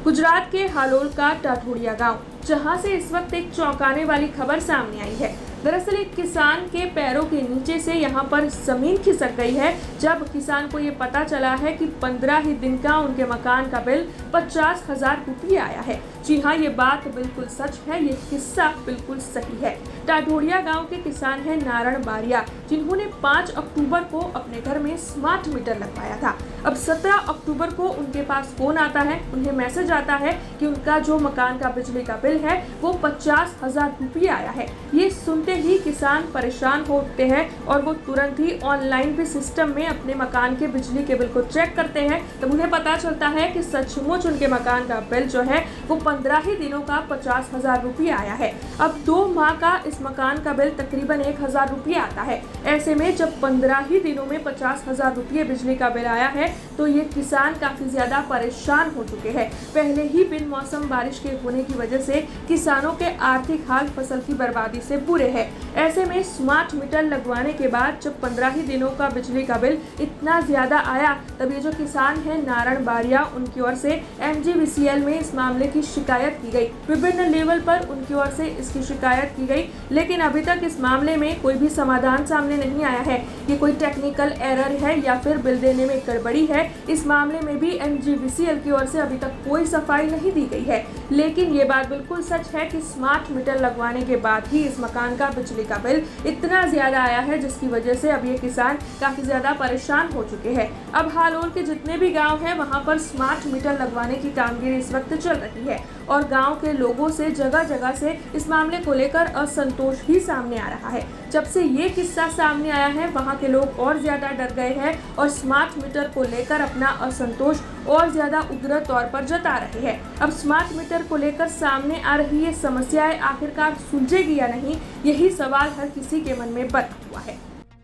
गुजरात के हालोल का टाठोड़िया गांव, जहां से इस वक्त एक चौंकाने वाली खबर सामने आई है। दरअसल एक किसान के पैरों के नीचे से यहां पर जमीन खिसक गई है, जब किसान को ये पता चला है कि 15 ही दिन का उनके मकान का बिल 50,000 रुपये आया है। जी हाँ, ये बात बिल्कुल सच है, ये किस्सा बिल्कुल सही है। टाठोड़िया गांव के किसान हैं नारायण बारिया, जिन्होंने 5 अक्टूबर को अपने घर में स्मार्ट मीटर लगवाया था। अब 17 अक्टूबर को उनके पास फोन आता है, उन्हें मैसेज आता है कि उनका जो मकान का बिजली का बिल है वो 50,000 रुपये आया है। ये सुनते ही किसान परेशान हो उठते हैं और वो तुरंत ही ऑनलाइन भी सिस्टम में अपने मकान के बिजली के बिल को चेक करते हैं। तब उन्हें पता चलता है कि सचमुच उनके मकान का बिल जो है वो 15 ही दिनों का 50,000 रुपये आया है। अब 2 माह का इस मकान का बिल तकरीबन 1,000 रुपये आता है। ऐसे में जब 15 ही दिनों में 50,000 रुपये बिजली का बिल आया है तो ये किसान काफी ज्यादा परेशान हो चुके हैं। पहले ही बिन मौसम बारिश के होने की वजह से किसानों के आर्थिक हाल फसल की बर्बादी से बुरे हैं। ऐसे में स्मार्ट मीटर लगवाने के बाद जब 15 ही दिनों का बिजली का बिल इतना ज्यादा आया, तब ये जो किसान है नारायण बारिया, उनकी ओर से MGVCL में इस मामले की शिकायत की गई। विभिन्न लेवल पर उनकी ओर से इसकी शिकायत की गई, लेकिन अभी तक इस मामले में कोई भी समाधान सामने नहीं आया है कि कोई टेक्निकल एरर है या फिर बिल देने में गड़बड़ी है। इस मामले में भी MGVCL की ओर से अभी तक कोई सफाई नहीं दी गई है। लेकिन ये बात बिल्कुल सच है कि स्मार्ट मीटर लगवाने के बाद ही इस मकान का बिजली का बिल इतना ज्यादा आया है, जिसकी वजह से अब ये किसान काफी ज्यादा परेशान हो चुके हैं। अब हालोल के जितने भी गांव हैं वहां पर स्मार्ट मीटर लगवाने की कामगिरी इस वक्त चल रही है और गांव के लोगों से जगह जगह से इस मामले को लेकर असंतोष भी सामने आ रहा है। जब से ये किस्सा सामने आया है, वहां के लोग और ज्यादा डर गए हैं और स्मार्ट मीटर को लेकर अपना असंतोष और ज्यादा उग्र तौर पर जता रहे हैं। अब स्मार्ट मीटर को लेकर सामने आ रही ये समस्याएं आखिरकार सुलझेगी या नहीं, यही सवाल हर किसी के मन में बना हुआ है।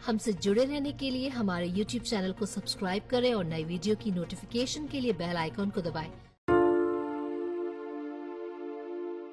हमसे जुड़े रहने के लिए हमारे YouTube चैनल को सब्सक्राइब करें और नई वीडियो की नोटिफिकेशन के लिए बेल आइकॉन को दबाएं।